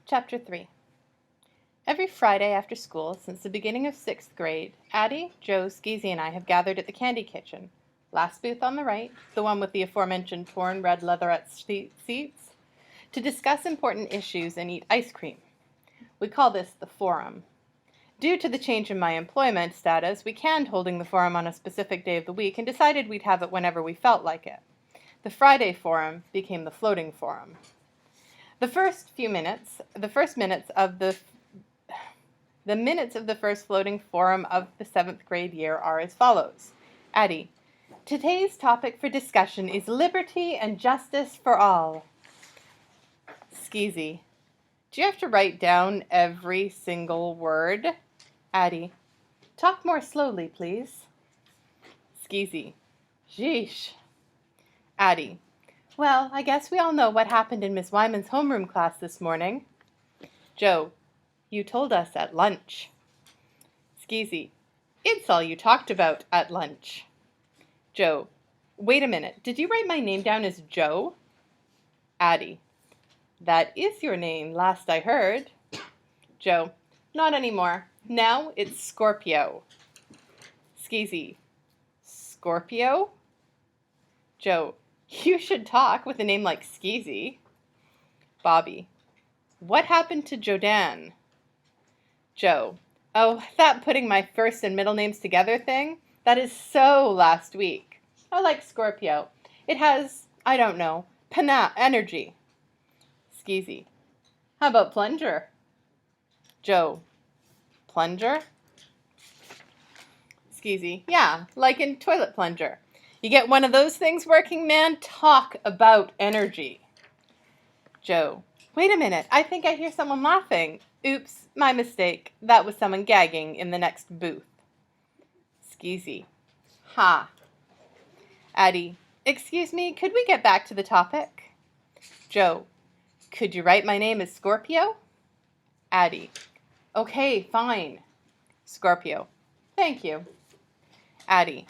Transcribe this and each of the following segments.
Chapter 3. Every Friday after school, since the beginning of 6th grade, Addy, Joe, Skeezy, and I have gathered at the candy kitchen, last booth on the right, the one with the aforementioned torn red leatherette seats, to discuss important issues and eat ice cream. We call this the forum. Due to the change in my employment status, we canned holding the forum on a specific day of the week and decided we'd have it whenever we felt like it. The Friday forum became the floating forum. The minutes of the first floating forum of the 7th grade year are as follows. Addy, today's topic for discussion is liberty and justice for all. Skeezy, do you have to write down every single word? Addy, talk more slowly, please. Skeezy, sheesh. Addy, well, I guess we all know what happened in Miss Wyman's homeroom class this morning. Joe, you told us at lunch. Skeezy, it's all you talked about at lunch. Joe, wait a minute, did you write my name down as Joe? Addy, that is your name, last I heard. Joe, not anymore. Now it's Scorpio. Skeezy, Scorpio? Joe, you should talk with a name like Skeezy. Bobby, what happened to Jodan? Joe, oh, that putting my first and middle names together thing? That is so last week. I like Scorpio. It has, I don't know, energy. Skeezy, how about Plunger? Joe, Plunger? Skeezy, yeah, like in toilet plunger. You get one of those things working, man? Talk about energy. Joe, wait a minute. I think I hear someone laughing. Oops, my mistake. That was someone gagging in the next booth. Skeezy, ha. Addy, excuse me, could we get back to the topic? Joe, could you write my name as Scorpio? Addy, okay, fine. Scorpio, thank you. Addy,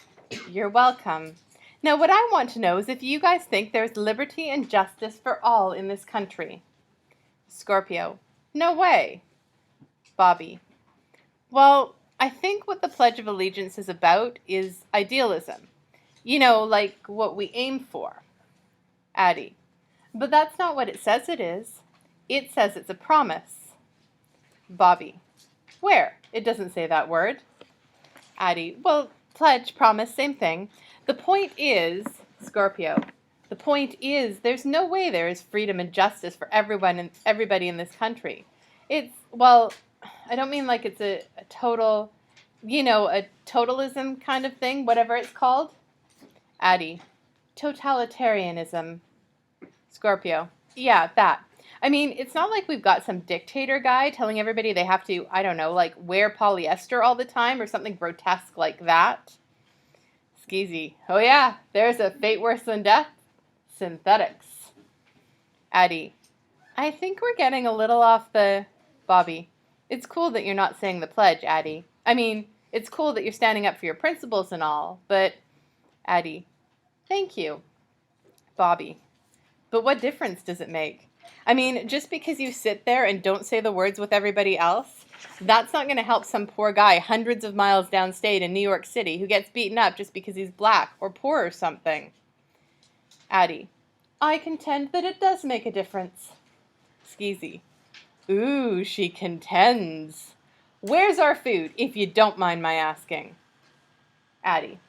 you're welcome. Now, what I want to know is if you guys think there's liberty and justice for all in this country. Scorpio, no way. Bobby, well, I think what the Pledge of Allegiance is about is idealism. You know, like what we aim for. Addy, but that's not what it says it is. It says it's a promise. Bobby, where? It doesn't say that word. Addy, well, pledge, promise, same thing. The point is, Scorpio, the point is there's no way there is freedom and justice for everyone and everybody in this country. It's, well, I don't mean like it's a total, a totalism kind of thing, whatever it's called. Addy, totalitarianism. Scorpio, yeah, that. I mean, it's not like we've got some dictator guy telling everybody they have to, I don't know, like wear polyester all the time or something grotesque like that. Skeezy, oh yeah, there's a fate worse than death. Synthetics. Addy, I think we're getting a little off the... Bobby, it's cool that you're not saying the pledge, Addy. I mean, it's cool that you're standing up for your principles and all, but... Addy, thank you. Bobby, but what difference does it make? I mean, just because you sit there and don't say the words with everybody else, that's not going to help some poor guy hundreds of miles downstate in New York City who gets beaten up just because he's black or poor or something. Addy, I contend that it does make a difference. Skeezy, ooh, she contends. Where's our food, if you don't mind my asking? Addy,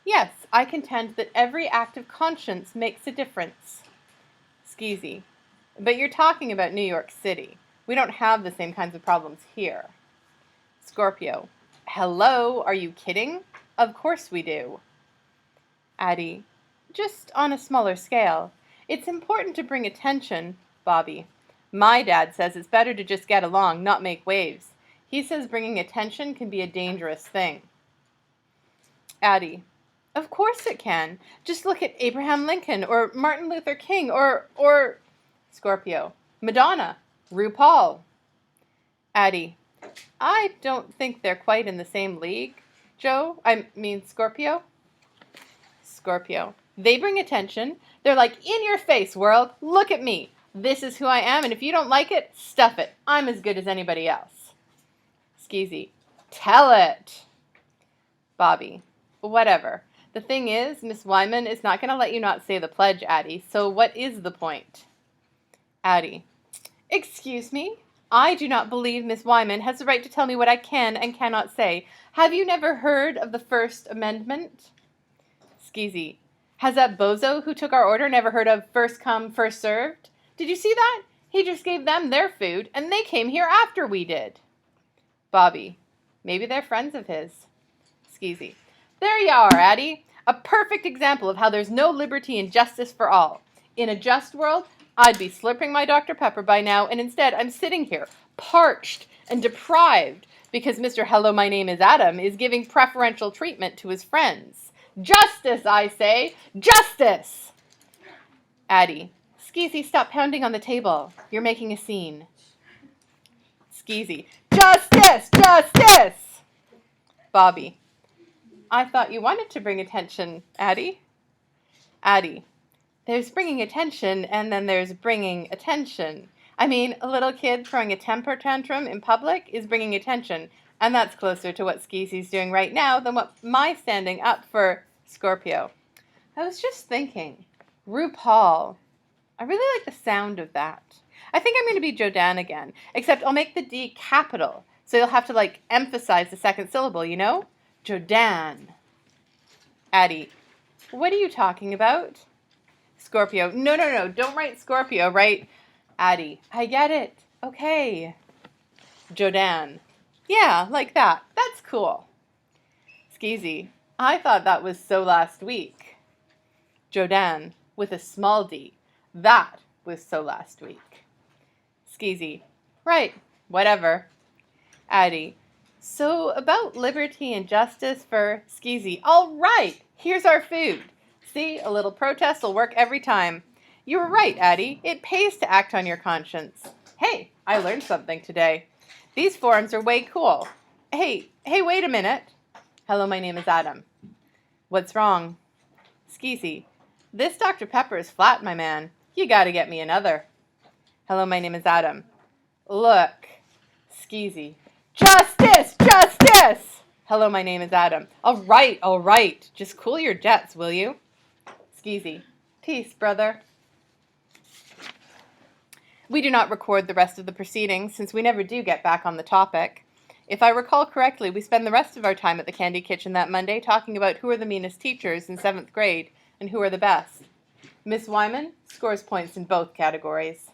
yes, I contend that every act of conscience makes a difference. Skeezy, but you're talking about New York City. We don't have the same kinds of problems here. Scorpio, hello, are you kidding? Of course we do. Addy, just on a smaller scale. It's important to bring attention. Bobby, my dad says it's better to just get along, not make waves. He says bringing attention can be a dangerous thing. Addy, of course it can. Just look at Abraham Lincoln or Martin Luther King or Scorpio, Madonna, RuPaul. Addy, I don't think they're quite in the same league. Scorpio. Scorpio, they bring attention. They're like, in your face, world. Look at me. This is who I am, and if you don't like it, stuff it. I'm as good as anybody else. Skeezy, tell it. Bobby, whatever. The thing is, Miss Wyman is not going to let you not say the pledge, Addy, so what is the point? Addy, excuse me? I do not believe Miss Wyman has the right to tell me what I can and cannot say. Have you never heard of the First Amendment? Skeezy, has that bozo who took our order never heard of first come, first served? Did you see that? He just gave them their food, and they came here after we did. Bobby, maybe they're friends of his. Skeezy, there you are, Addy. A perfect example of how there's no liberty and justice for all. In a just world, I'd be slurping my Dr. Pepper by now, and instead I'm sitting here, parched and deprived, because Mr. Hello, my name is Adam is giving preferential treatment to his friends. Justice, I say! Justice! Addy, Skeezy, stop pounding on the table. You're making a scene. Skeezy, justice! Justice! Bobby, I thought you wanted to bring attention, Addy. Addy, there's bringing attention, and then there's bringing attention. I mean, a little kid throwing a temper tantrum in public is bringing attention, and that's closer to what Skeezy's doing right now than what my standing up for Scorpio. I was just thinking, RuPaul. I really like the sound of that. I think I'm going to be Jodan again, except I'll make the D capital, so you'll have to, emphasize the second syllable, you know? Jodan. Addy, what are you talking about? Scorpio, no, don't write Scorpio, write Addy. I get it. Okay. Jodan, yeah, like that. That's cool. Skeezy, I thought that was so last week. Jodan, with a small d. That was so last week. Skeezy, right, whatever. Addy, so about liberty and justice for Skeezy. All right, here's our food. See, a little protest will work every time. You were right, Addy. It pays to act on your conscience. Hey, I learned something today. These forums are way cool. Hey, wait a minute. Hello, my name is Adam. What's wrong? Skeezy, this Dr. Pepper is flat, my man. You gotta get me another. Hello, my name is Adam. Look. Skeezy, justice! Justice! Hello, my name is Adam. All right. Just cool your jets, will you? Skeezy, peace, brother. We do not record the rest of the proceedings, since we never do get back on the topic. If I recall correctly, we spend the rest of our time at the Candy Kitchen that Monday talking about who are the meanest teachers in 7th grade and who are the best. Miss Wyman scores points in both categories.